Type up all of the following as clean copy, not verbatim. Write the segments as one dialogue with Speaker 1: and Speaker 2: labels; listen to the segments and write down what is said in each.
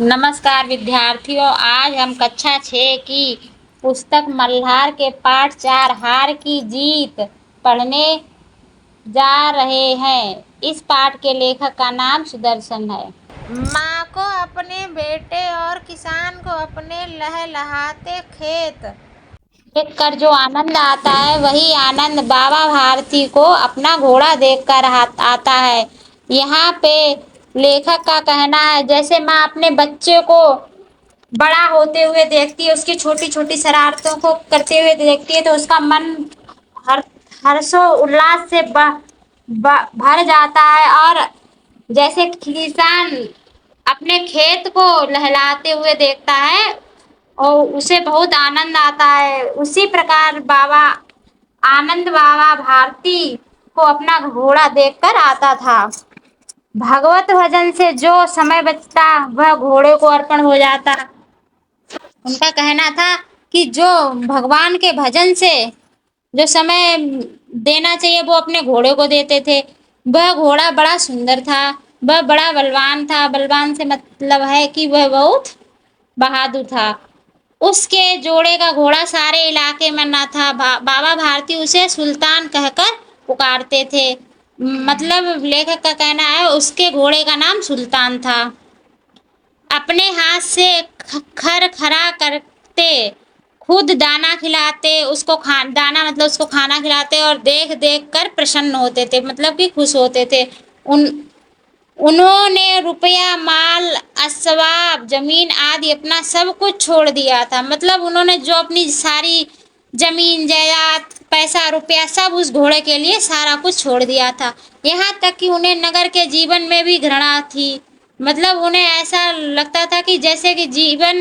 Speaker 1: नमस्कार विद्यार्थियों, आज हम कक्षा 6 की पुस्तक मल्हार के पाठ 4 हार की जीत पढ़ने जा रहे हैं। इस पाठ के लेखक का नाम सुदर्शन है।
Speaker 2: माँ को अपने बेटे और किसान को अपने लहलहाते खेत
Speaker 1: देखकर जो आनंद आता है वही आनंद बाबा भारती को अपना घोड़ा देखकर आता है। यहाँ पे लेखक का कहना है, जैसे माँ अपने बच्चे को बड़ा होते हुए देखती है, उसकी छोटी छोटी शरारतों को करते हुए देखती है, तो उसका मन हर हर्षो उल्लास से भर जाता है। और जैसे किसान अपने खेत को लहलाते हुए देखता है और उसे बहुत आनंद आता है, उसी प्रकार बाबा भारती को अपना घोड़ा देखकर आता था। भगवत भजन से जो समय बचता वह घोड़े को अर्पण हो जाता। उनका कहना था कि जो भगवान के भजन से जो समय देना चाहिए वो अपने घोड़े को देते थे। वह घोड़ा बड़ा सुंदर था, वह बड़ा बलवान था। बलवान से मतलब है कि वह बहुत बहादुर था। उसके जोड़े का घोड़ा सारे इलाके में ना था। बाबा भारती उसे सुल्तान कहकर पुकारते थे। मतलब लेखक का कहना है उसके घोड़े का नाम सुल्तान था। अपने हाथ से खर खरा करते, खुद दाना खिलाते, उसको दाना मतलब उसको खाना खिलाते और देख देख कर प्रसन्न होते थे, मतलब कि खुश होते थे। उन्होंने रुपया, माल, असबाब, जमीन आदि अपना सब कुछ छोड़ दिया था। मतलब उन्होंने जो अपनी सारी जमीन जायदाद, पैसा रुपया सब उस घोड़े के लिए सारा कुछ छोड़ दिया था। यहाँ तक कि उन्हें नगर के जीवन में भी घृणा थी। मतलब उन्हें ऐसा लगता था कि जैसे कि जीवन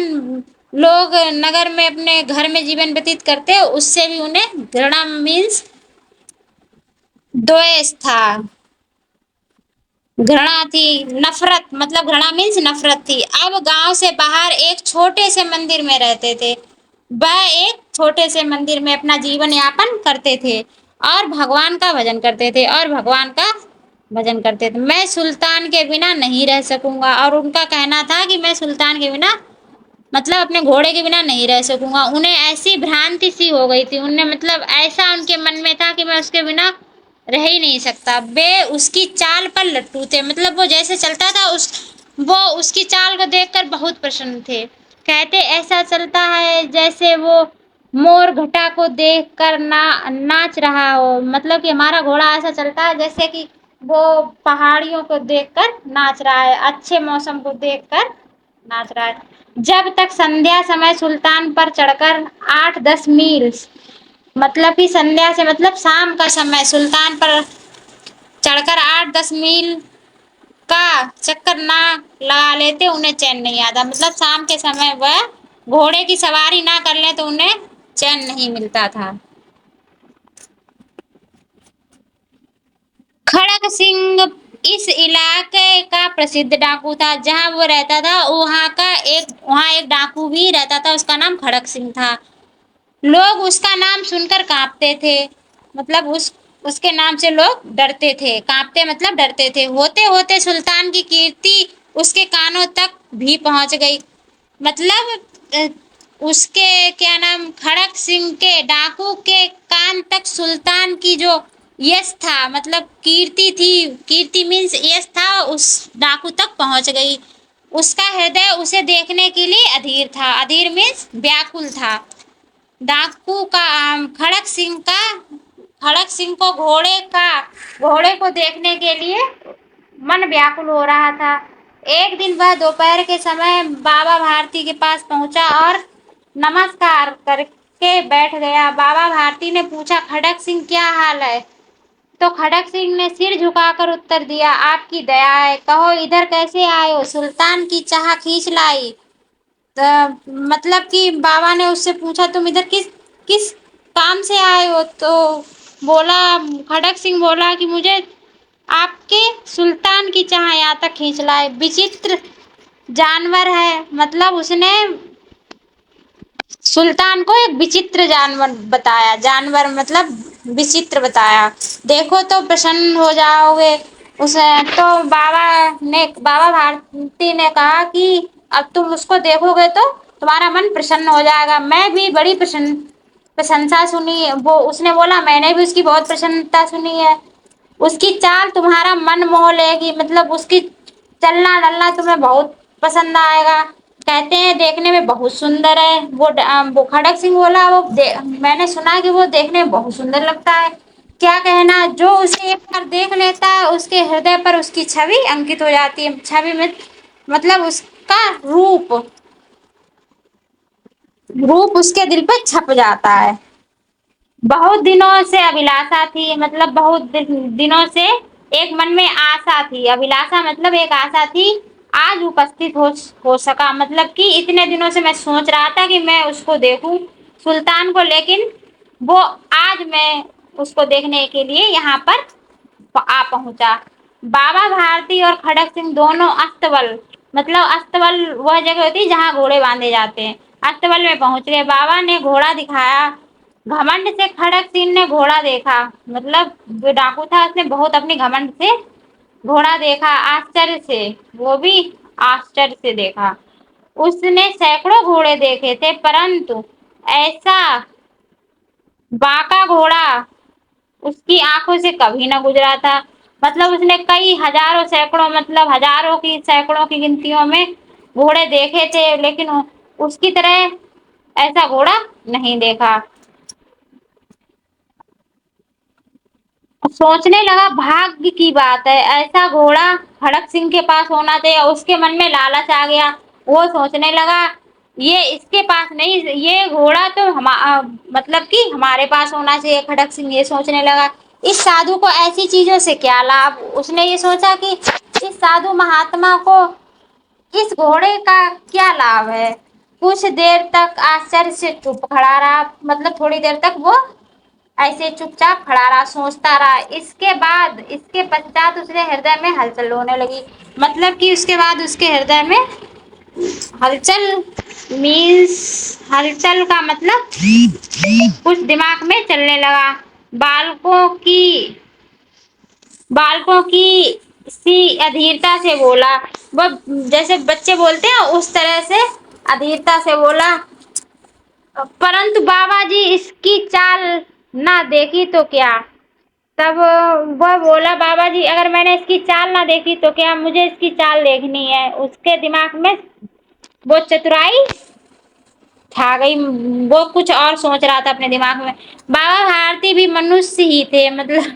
Speaker 1: लोग नगर में अपने घर में जीवन व्यतीत करते, उससे भी उन्हें घृणा मीन्स द्वेष था, घृणा थी, नफरत, मतलब घृणा मीन्स नफरत थी। अब गांव से बाहर एक छोटे से मंदिर में रहते थे। वह एक छोटे से मंदिर में अपना जीवन यापन करते थे और भगवान का भजन करते थे। मैं सुल्तान के बिना नहीं रह सकूंगा। और उनका कहना था कि मैं सुल्तान के बिना मतलब अपने घोड़े के बिना नहीं रह सकूंगा। उन्हें ऐसी भ्रांति सी हो गई थी, उन्हें मतलब ऐसा उनके मन में था कि मैं उसके बिना रह ही नहीं सकता। वे उसकी चाल पर लट्टू थे, मतलब वो जैसे चलता था वो उसकी चाल को देखकर बहुत प्रसन्न थे। कहते ऐसा चलता है जैसे वो मोर घटा को देखकर नाच रहा हो। मतलब कि हमारा घोड़ा ऐसा चलता है जैसे कि वो पहाड़ियों को देखकर नाच रहा है, अच्छे मौसम को देखकर नाच रहा है। जब तक संध्या समय सुल्तान पर चढ़कर 8-10 मील, मतलब कि संध्या से मतलब शाम का समय, सुल्तान पर चढ़कर 8-10 मील का चक्कर ना लगा लेते उन्हें चैन नहीं आता। मतलब शाम के समय वह घोड़े की सवारी ना कर ले तो उन्हें चैन नहीं मिलता था। खड़क सिंह इस इलाके का प्रसिद्ध डाकू था। जहां वो रहता था वहां एक डाकू भी रहता था, उसका नाम खड़क सिंह था। लोग उसका नाम सुनकर कांपते थे, मतलब उसके नाम से लोग डरते थे। कांपते मतलब डरते थे। होते होते सुल्तान की कीर्ति उसके कानों तक भी पहुंच गई। मतलब उसके क्या नाम, खड़क सिंह के डाकू के कान तक सुल्तान की जो यश था, मतलब कीर्ति थी, कीर्ति मीन्स यश था, उस डाकू तक पहुंच गई। उसका हृदय उसे देखने के लिए अधीर था। अधीर मीन्स व्याकुल था। डाकू का खड़क सिंह को घोड़े को देखने के लिए मन व्याकुल हो रहा था। एक दिन वह दोपहर के समय बाबा भारती के पास पहुंचा और नमस्कार करके बैठ गया। बाबा भारती ने पूछा, खड़क सिंह क्या हाल है? तो खड़क सिंह ने सिर झुकाकर उत्तर दिया, आपकी दया है, कहो इधर कैसे आए हो? सुल्तान की चाह खींच लाई। मतलब कि बाबा ने उससे पूछा, तुम इधर किस किस काम से आए हो? तो खड़क सिंह बोला कि मुझे आपके सुल्तान की चाह यहाँ तक खींच लाए। विचित्र जानवर है, मतलब उसने सुल्तान को एक विचित्र जानवर बताया। जानवर मतलब विचित्र बताया। देखो तो प्रसन्न हो जाओगे। उसे तो बाबा भारती ने कहा कि अब तुम उसको देखोगे तो तुम्हारा मन प्रसन्न हो जाएगा। मैं भी बड़ी प्रशंसा सुनी, वो उसने बोला मैंने भी उसकी बहुत प्रसन्नता सुनी है। उसकी चाल तुम्हारा मन मोह लेगी, मतलब उसकी चलना डलना तुम्हें बहुत पसंद आएगा। कहते हैं देखने में बहुत सुंदर है। वो खड़क सिंह बोला मैंने सुना कि वो देखने में बहुत सुंदर लगता है। क्या कहना, जो उसे एक बार देख लेता है उसके हृदय पर उसकी छवि अंकित हो जाती है। छवि में मतलब उसका रूप उसके दिल पे छप जाता है। बहुत दिनों से अभिलाषा थी, मतलब बहुत दिनों से एक मन में आशा थी। अभिलाषा मतलब एक आशा थी, आज उपस्थित हो सका। मतलब कि इतने दिनों से मैं सोच रहा था कि मैं उसको देखूं सुल्तान को, लेकिन वो आज मैं उसको देखने के लिए यहाँ पर आ पहुंचा। बाबा भारती और खड़क सिंह दोनों अस्तबल, मतलब अस्तबल वह जगह होती है जहाँ घोड़े बांधे जाते हैं, अस्तबल में पहुंच गए। बाबा ने घोड़ा दिखाया, घमंड से खड़क सिंह ने घोड़ा देखा, मतलब जो डाकू था उसने बहुत अपनी घमंड से घोड़ा देखा, आश्चर्य से, वो भी आश्चर्य से देखा। उसने सैकड़ों घोड़े देखे थे परंतु ऐसा बांका घोड़ा उसकी आंखों से कभी ना गुजरा था। मतलब उसने कई हजारों सैकड़ों, मतलब हजारों की सैकड़ों की गिनतियों में घोड़े देखे थे, लेकिन उसकी तरह ऐसा घोड़ा नहीं देखा। सोचने लगा भाग्य की बात है, ऐसा घोड़ा खड़क सिंह के पास होना चाहिए। उसके मन में लालच आ गया। वो सोचने लगा ये इसके पास नहीं, ये घोड़ा तो मतलब कि हमारे पास होना चाहिए। खड़क सिंह ये सोचने लगा इस साधु को ऐसी चीजों से क्या लाभ। उसने ये सोचा कि इस साधु महात्मा को इस घोड़े का क्या लाभ है। कुछ देर तक आश्चर्य से चुप खड़ा रहा, मतलब थोड़ी देर तक वो ऐसे चुपचाप खड़ा रहा, सोचता रहा। इसके पश्चात उसके हृदय में हलचल होने लगी, मतलब कि उसके बाद उसके हृदय में हलचल मीन्स हलचल का मतलब कुछ दिमाग में चलने लगा। बालकों की सी अधीरता से बोला, वह जैसे बच्चे बोलते हैं उस तरह से अधीरता से बोला, परंतु बाबा जी इसकी चाल ना देखी तो क्या। तब वह बोला बाबा जी अगर मैंने इसकी चाल ना देखी तो क्या, मुझे इसकी चाल देखनी है। उसके दिमाग में वो चतुराई छा गई, वो कुछ और सोच रहा था अपने दिमाग में। बाबा भारती भी मनुष्य ही थे, मतलब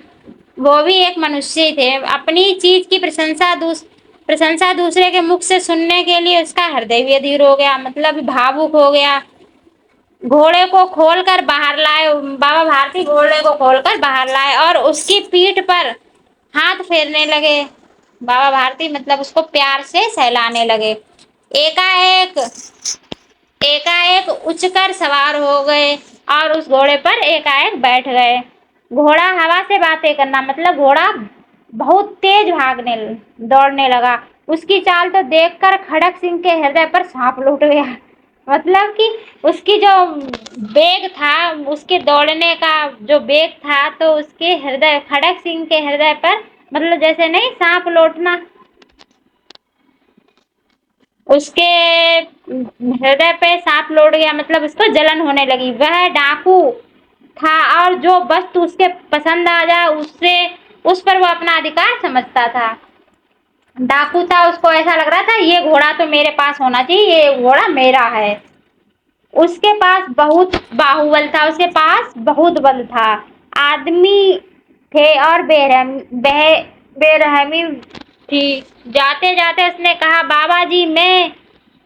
Speaker 1: वो भी एक मनुष्य ही थे। अपनी चीज की प्रशंसा दूसरे के मुख से सुनने के लिए उसका हृदय भी अधीर हो गया, मतलब भावुक हो गया। घोड़े को खोलकर बाहर लाए, बाबा भारती घोड़े को खोलकर बाहर लाए और उसकी पीठ पर हाथ फेरने लगे। बाबा भारती मतलब उसको प्यार से सहलाने लगे। एकाएक एकाएक उछकर सवार हो गए और उस घोड़े पर एकाएक बैठ गए। घोड़ा हवा से बातें करना, मतलब घोड़ा बहुत तेज दौड़ने लगा। उसकी चाल तो देखकर खड़क सिंह के हृदय पर सांप लौट गया, मतलब कि उसकी जो वेग था, उसके दौड़ने का जो वेग था, तो उसके हृदय खड़क सिंह के हृदय पर, मतलब जैसे नहीं सांप लौटना, उसके हृदय पे सांप लौट गया, मतलब उसको जलन होने लगी। वह डाकू था और जो वस्तु उसके पसंद आ जाए उससे उस पर वो अपना अधिकार समझता था। डाकू था, उसको ऐसा लग रहा था ये घोड़ा तो मेरे पास होना चाहिए, ये घोड़ा मेरा है। उसके पास बहुत बाहुबल था, उसके पास बहुत बल था। आदमी थे और बेरहमी थी। जाते जाते उसने कहा बाबा जी मैं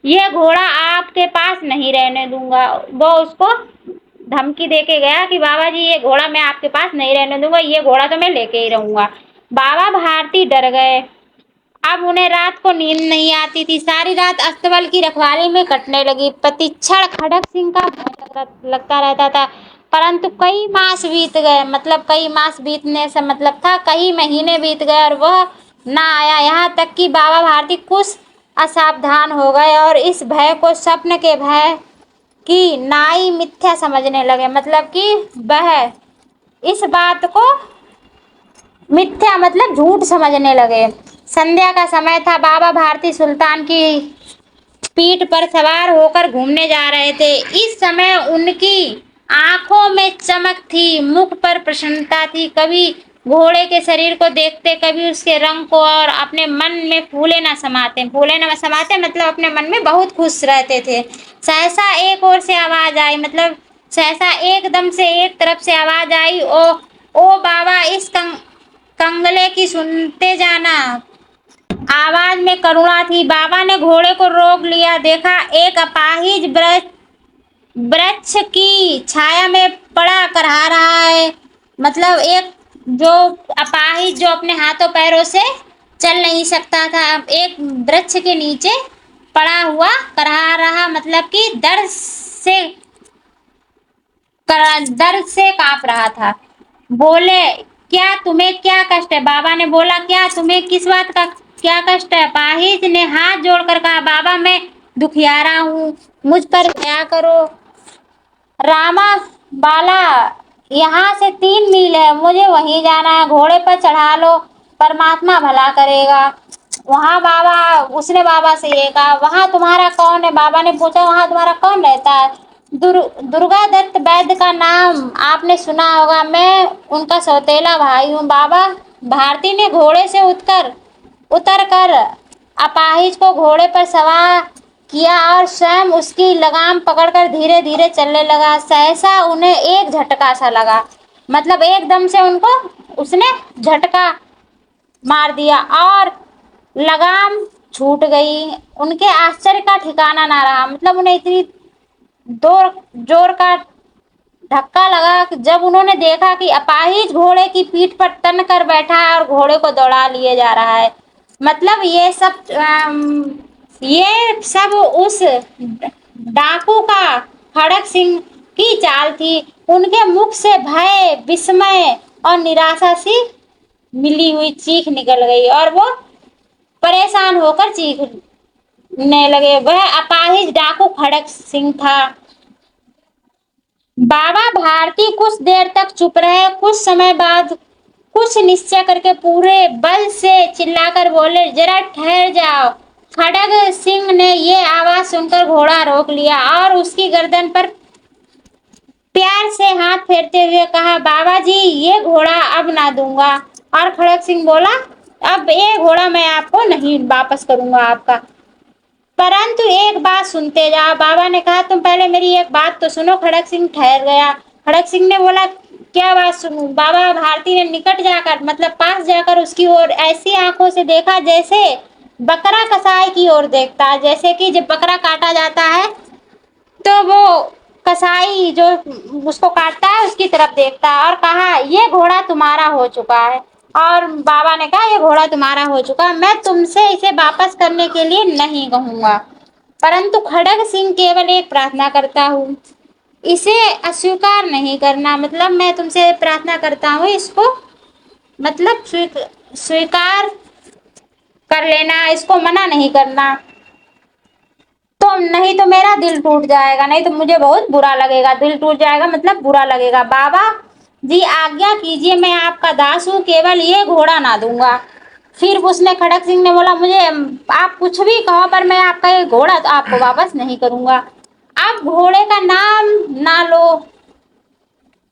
Speaker 1: ये घोड़ा आपके पास नहीं रहने दूंगा। वो उसको धमकी दे के गया कि बाबा जी ये घोड़ा मैं आपके पास नहीं रहने दूंगा, ये घोड़ा तो मैं लेके ही रहूंगा। बाबा भारती डर गए। अब उन्हें रात को नींद नहीं आती थी, सारी रात अस्तबल की रखवाली में कटने लगी। प्रतिक्षण खड़क सिंह का भय लगता रहता था, परंतु कई मास बीत गए, मतलब कई मास बीतने से मतलब था कई महीने बीत गए और वह ना आया। यहाँ तक कि बाबा भारती कुछ असावधान हो गए और इस भय को स्वप्न के भय की नाई मिथ्या समझने लगे, मतलब कि वह इस बात को मिथ्या मतलब झूठ समझने लगे। संध्या का समय था। बाबा भारती सुल्तान की पीठ पर सवार होकर घूमने जा रहे थे। इस समय उनकी आंखों में चमक थी, मुख पर प्रसन्नता थी। कभी घोड़े के शरीर को देखते, कभी उसके रंग को, और अपने मन में फूले न समाते मतलब अपने मन में बहुत खुश रहते थे। सहसा एक ओर से आवाज आई, मतलब सहसा एकदम से एक तरफ से आवाज आई, ओ बाबा, इस कंगले की सुनते जाना। आवाज में करुणा थी। बाबा ने घोड़े को रोक लिया, देखा एक अपाहिज वृक्ष की छाया में पड़ा करहा रहा है। मतलब एक जो अपाहिज, जो अपने हाथों पैरों से चल नहीं सकता था, एक वृक्ष के नीचे पड़ा हुआ करहा रहा, मतलब कि दर्द से कांप रहा था। बोले, क्या तुम्हें क्या कष्ट है? बाबा ने बोला, क्या तुम्हें किस बात का क्या कष्ट है? अपाहिज ने हाथ जोड़कर कहा, बाबा मैं दुखियारा हूँ, मुझ पर दया करो। रामा बाला, यहाँ से 3 मील है, मुझे वहीं जाना है, घोड़े पर चढ़ा लो, परमात्मा भला करेगा। उसने बाबा से ये कहा, वहाँ तुम्हारा कौन है? बाबा ने पूछा, वहाँ तुम्हारा कौन रहता है? दुर्गा दत्त वैद्य का नाम आपने सुना होगा, मैं उनका सौतेला भाई हूँ। बाबा भारती ने घोड़े से उतर कर अपाहिज को घोड़े पर सवार किया और स्वयं उसकी लगाम पकड़कर धीरे धीरे चलने लगा। सहसा उन्हें एक झटका सा लगा, मतलब एकदम से उनको उसने झटका मार दिया और लगाम छूट गई। उनके आश्चर्य का ठिकाना ना रहा, मतलब उन्हें इतनी जोर का धक्का लगा जब उन्होंने देखा कि अपाहिज घोड़े की पीठ पर तन कर बैठा है और घोड़े को दौड़ा लिए जा रहा है। मतलब ये सब उस डाकू का खड़क सिंह की चाल थी। उनके मुख से भय, विस्मय और निराशा सी मिली हुई चीख निकल गई और वो परेशान होकर चीखने लगे। वह अपाहिज डाकू खड़क सिंह था। बाबा भारती कुछ देर तक चुप रहे। कुछ समय बाद कुछ निश्चय करके पूरे बल से चिल्लाकर बोले, जरा ठहर जाओ। खड़ग सिंह ने ये आवाज सुनकर घोड़ा रोक लिया और उसकी गर्दन पर प्यार से हाथ फेरते हुए कहा, बाबा जी ये घोड़ा अब ना दूंगा। और खड़ग सिंह बोला, अब ये घोड़ा मैं आपको नहीं वापस करूंगा आपका, परंतु एक बात सुनते जाओ। बाबा ने कहा, तुम पहले मेरी एक बात तो सुनो। खड़ग सिंह ठहर गया। खड़ग सिंह ने बोला, क्या बात सुनूं? बाबा भारती ने निकट जाकर, मतलब पास जाकर उसकी ओर ऐसी आंखों से देखा जैसे बकरा कसाई की ओर देखता है। जैसे कि जब बकरा काटा जाता है तो वो कसाई जो उसको काटता है उसकी तरफ देखता है, और कहा, ये घोड़ा तुम्हारा हो चुका है। और बाबा ने कहा, ये घोड़ा तुम्हारा हो चुका, मैं तुमसे इसे वापस करने के लिए नहीं कहूंगा, परंतु खड़ग सिंह केवल एक प्रार्थना करता हूँ, इसे अस्वीकार नहीं करना। मतलब मैं तुमसे प्रार्थना करता हूँ, इसको मतलब स्वीकार कर लेना, इसको मना नहीं करना, तो नहीं तो मेरा दिल टूट जाएगा, नहीं तो मुझे बहुत बुरा लगेगा। दिल टूट जाएगा मतलब बुरा लगेगा। बाबा जी आज्ञा कीजिए, मैं आपका दास हूँ, केवल ये घोड़ा ना दूंगा। फिर उसने खड़ग सिंह ने बोला, मुझे आप कुछ भी कहो पर मैं आपका ये घोड़ा तो आपको वापस नहीं करूंगा। आप घोड़े का नाम ना लो।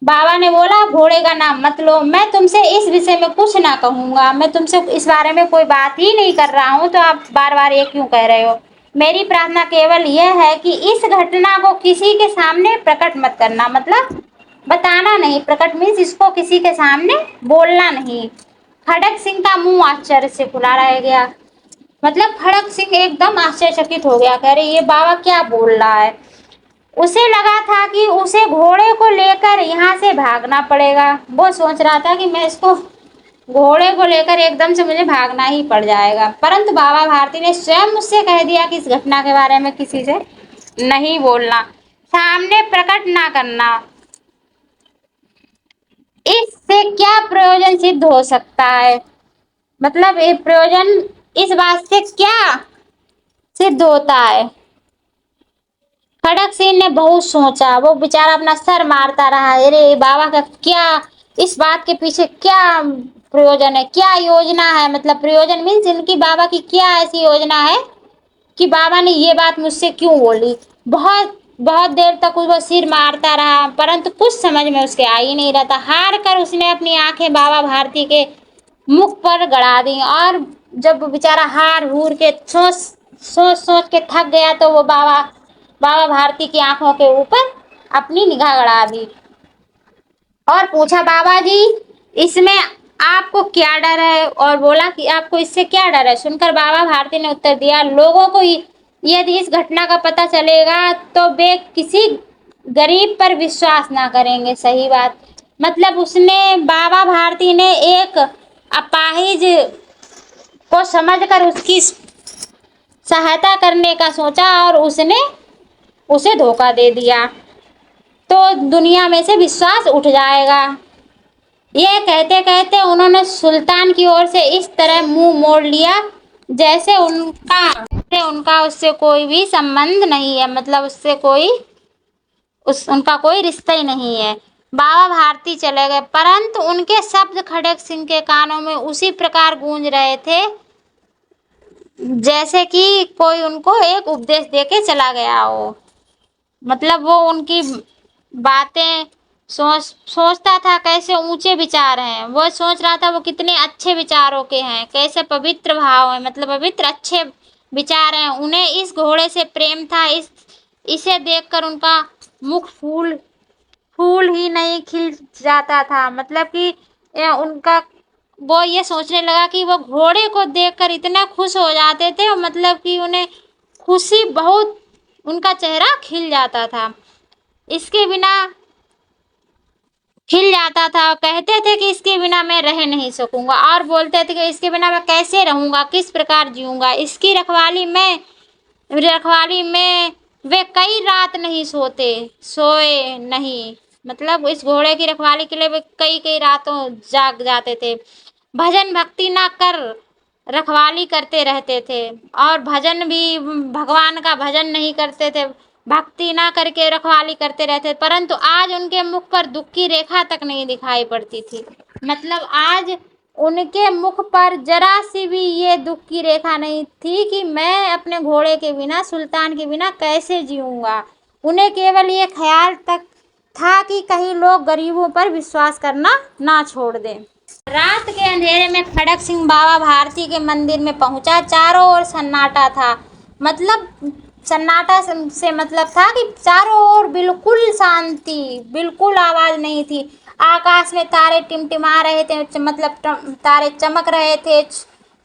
Speaker 1: बाबा ने बोला, घोड़े का नाम मत लो, मैं तुमसे इस विषय में कुछ ना कहूंगा, मैं तुमसे इस बारे में कोई बात ही नहीं कर रहा हूँ, तो आप बार बार ये क्यों कह रहे हो? मेरी प्रार्थना केवल यह है कि इस घटना को किसी के सामने प्रकट मत करना, मतलब बताना नहीं। प्रकट मीन्स इसको किसी के सामने बोलना नहीं। खड़ग सिंह का मुंह आश्चर्य से खुला रह गया, मतलब खड़ग सिंह एकदम आश्चर्यचकित हो गया, कह रहे ये बाबा क्या बोल रहा है। उसे लगा था कि उसे घोड़े को लेकर यहाँ से भागना पड़ेगा। वो सोच रहा था कि मैं इसको घोड़े को लेकर एकदम से मुझे भागना ही पड़ जाएगा, परंतु बाबा भारती ने स्वयं मुझसे कह दिया कि इस घटना के बारे में किसी से नहीं बोलना, सामने प्रकट ना करना। इससे क्या प्रयोजन सिद्ध हो सकता है? मतलब ये प्रयोजन इस बात से क्या सिद्ध होता है? खड़ग सिंह ने बहुत सोचा, वो बेचारा अपना सर मारता रहा, अरे बाबा का क्या, इस बात के पीछे क्या प्रयोजन है, क्या योजना है। मतलब प्रयोजन मीन्स इनकी बाबा की क्या ऐसी योजना है कि बाबा ने ये बात मुझसे क्यों बोली। बहुत बहुत देर तक वो सिर मारता रहा, परंतु कुछ समझ में उसके आ ही नहीं रहा था। हार कर उसने अपनी आंखें बाबा भारती के मुख पर गड़ा दी, और जब वो बेचारा हार हूर के सोच के थक गया, तो वो बाबा भारती की आंखों के ऊपर अपनी निगाह गड़ा दी और पूछा, बाबा जी इसमें आपको क्या डर है? और बोला कि आपको इससे क्या डर है? सुनकर बाबा भारती ने उत्तर दिया, लोगों को यदि इस घटना का पता चलेगा तो वे किसी गरीब पर विश्वास ना करेंगे। सही बात। मतलब उसने, बाबा भारती ने एक अपाहिज को समझकर उसकी सहायता करने का सोचा और उसने उसे धोखा दे दिया, तो दुनिया में से विश्वास उठ जाएगा। यह कहते कहते उन्होंने सुल्तान की ओर से इस तरह मुंह मोड़ लिया जैसे उनका उससे कोई भी संबंध नहीं है, मतलब उनका कोई रिश्ता ही नहीं है। बाबा भारती चले गए, परंतु उनके शब्द खड़ग सिंह के कानों में उसी प्रकार गूंज रहे थे जैसे कि कोई उनको एक उपदेश देके चला गया हो। मतलब वो उनकी बातें सोचता था, कैसे ऊंचे विचार हैं। वो सोच रहा था वो कितने अच्छे विचारों के हैं, कैसे पवित्र भाव है, मतलब पवित्र अच्छे विचार हैं। उन्हें इस घोड़े से प्रेम था। इसे देखकर उनका मुख फूल ही नहीं खिल जाता था। मतलब कि उनका वो ये सोचने लगा कि वो घोड़े को देखकर इतना खुश हो जाते थे, मतलब कि उन्हें खुशी बहुत, उनका चेहरा खिल जाता था, इसके बिना खिल जाता था। कहते थे कि इसके बिना मैं रह नहीं सकूंगा, और बोलते थे कि इसके बिना मैं कैसे रहूंगा, किस प्रकार जीऊंगा। इसकी रखवाली में वे कई रात नहीं सोए नहीं। मतलब इस घोड़े की रखवाली के लिए वे कई रातों जाग जाते थे। भजन भक्ति ना कर रखवाली करते रहते थे, और भजन भी, भगवान का भजन नहीं करते थे, भक्ति ना करके रखवाली करते रहते। परंतु आज उनके मुख पर दुख की रेखा तक नहीं दिखाई पड़ती थी। मतलब आज उनके मुख पर जरा सी भी ये दुख की रेखा नहीं थी कि मैं अपने घोड़े के बिना, सुल्तान के बिना कैसे जीऊंगा। उन्हें केवल ये ख्याल तक था कि कहीं लोग गरीबों पर विश्वास करना ना छोड़ दें। रात के अंधेरे में खड़ग सिंह बाबा भारती के मंदिर में पहुंचा। चारों ओर सन्नाटा था। मतलब सन्नाटा से मतलब था कि चारों ओर बिल्कुल शांति, बिल्कुल आवाज नहीं थी। आकाश में तारे टिमटिमा रहे थे, मतलब तारे चमक रहे थे।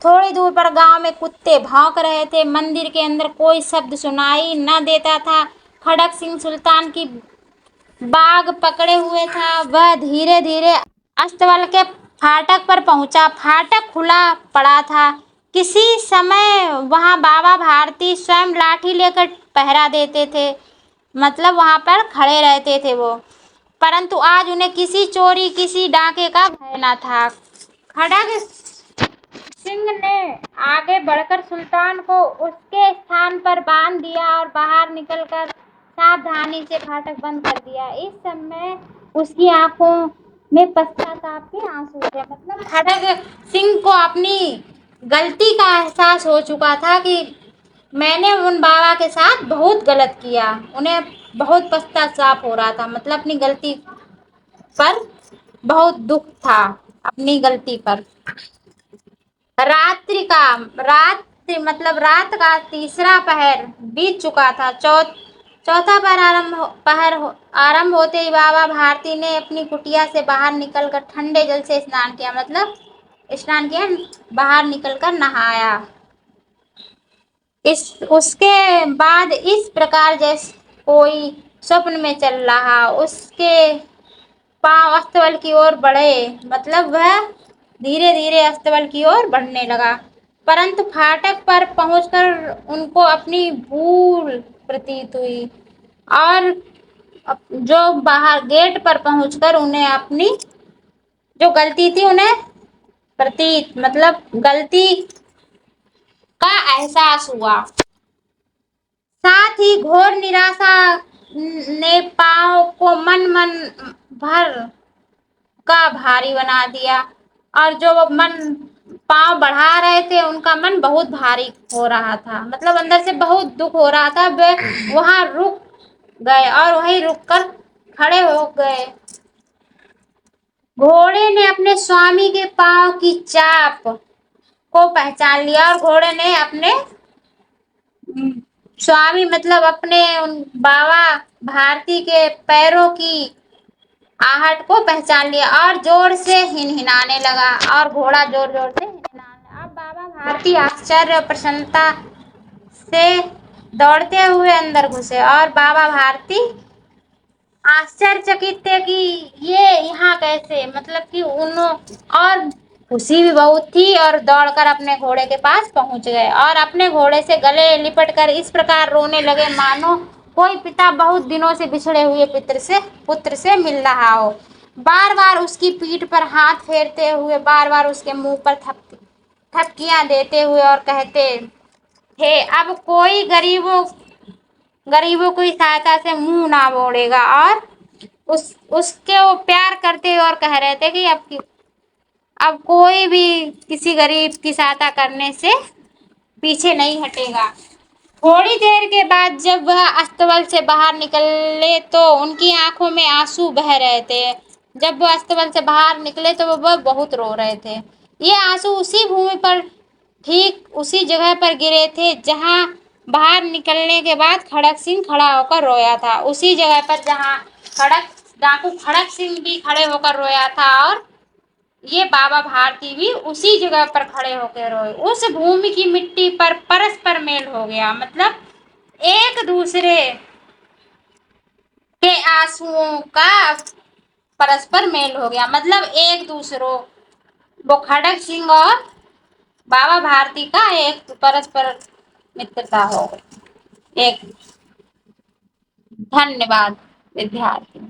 Speaker 1: थोड़ी दूर पर गांव में कुत्ते भौंक रहे थे। मंदिर के अंदर कोई शब्द सुनाई न देता था। खड़ग सिंह सुल्तान की बाग पकड़े हुए था। वह धीरे धीरे अस्तबल के फाटक पर पहुंचा। फाटक खुला पड़ा था। किसी समय वहां बाबा भारती स्वयं लाठी लेकर पहरा देते थे, मतलब वहां पर खड़े रहते थे वो। परंतु आज उन्हें किसी चोरी, किसी डाके का भय न था। खड़ग सिंह ने आगे बढ़कर सुल्तान को उसके स्थान पर बांध दिया और बाहर निकलकर सावधानी से फाटक बंद कर दिया। इस समय उसकी आंखों में पश्चाताप के आंसू थे। मतलब खड़ग सिंह को अपनी गलती का एहसास हो चुका था कि मैंने उन बाबा के साथ बहुत गलत किया। उन्हें बहुत पश्चाताप हो रहा था, मतलब अपनी गलती पर बहुत दुख था, अपनी गलती पर। रात का तीसरा पहर बीत चुका था। चौथा पहर आरंभ होते ही बाबा भारती ने अपनी कुटिया से बाहर निकलकर ठंडे जल से स्नान किया। मतलब स्नान किया, बाहर निकलकर नहाया। उसके बाद इस प्रकार जैसे कोई स्वप्न में चल रहा, उसके पांव अस्तबल की ओर बढ़े। मतलब वह धीरे धीरे अस्तबल की ओर बढ़ने लगा, परंतु फाटक पर पहुंचकर उनको अपनी भूल प्रतीत हुई, और जो बाहर गेट पर पहुंचकर उन्हें अपनी जो गलती थी उन्हें मतलब गलती का एहसास हुआ। साथ ही घोर निराशा ने पांव को मन भर का भारी बना दिया, और जो मन पांव बढ़ा रहे थे, उनका मन बहुत भारी हो रहा था, मतलब अंदर से बहुत दुख हो रहा था। वे वहां रुक गए और वहीं रुककर खड़े हो गए। घोड़े ने अपने स्वामी के पांव की चाप को पहचान लिया और घोड़े ने अपने स्वामी मतलब अपने उन बाबा भारती के पैरों की आहट को पहचान लिया और जोर से हिनहिनाने लगा, और घोड़ा जोर जोर से हिनहिनाने लगा। अब बाबा भारती आश्चर्य और प्रसन्नता से दौड़ते हुए अंदर घुसे, और बाबा भारती आश्चर्यचकित थे कि ये यहाँ कैसे, मतलब कि और खुशी भी बहुत थी, और दौड़कर अपने घोड़े के पास पहुंच गए और अपने घोड़े से गले लिपटकर इस प्रकार रोने लगे मानो कोई पिता बहुत दिनों से बिछड़े हुए पुत्र से मिल रहा हो। बार बार उसकी पीठ पर हाथ फेरते हुए, बार बार उसके मुंह पर थपकियां देते हुए और कहते थे, अब कोई गरीबों की सहायता से मुंह ना मोड़ेगा। और उसके वो प्यार करते हुए और कह रहे थे कि अब कोई भी किसी गरीब की सहायता करने से पीछे नहीं हटेगा। थोड़ी देर के बाद जब वह अस्तबल से बाहर निकले तो उनकी आंखों में आंसू बह रहे थे। जब वह अस्तबल से बाहर निकले तो वह बहुत रो रहे थे। ये आंसू उसी भूमि पर, ठीक उसी जगह पर गिरे थे जहां बाहर निकलने के बाद खड़क सिंह खड़ा होकर रोया था। उसी जगह पर जहां डाकू खड़क सिंह भी खड़े होकर रोया था, और ये बाबा भारती भी उसी जगह पर खड़े होकर रोए। उस भूमि की मिट्टी पर परस्पर मेल हो गया, मतलब एक दूसरे के आंसुओं का परस्पर मेल हो गया, मतलब एक दूसरों, वो खड़क सिंह और बाबा भारती का एक परस्पर मित्रता हो गई। एक धन्यवाद विद्यार्थी।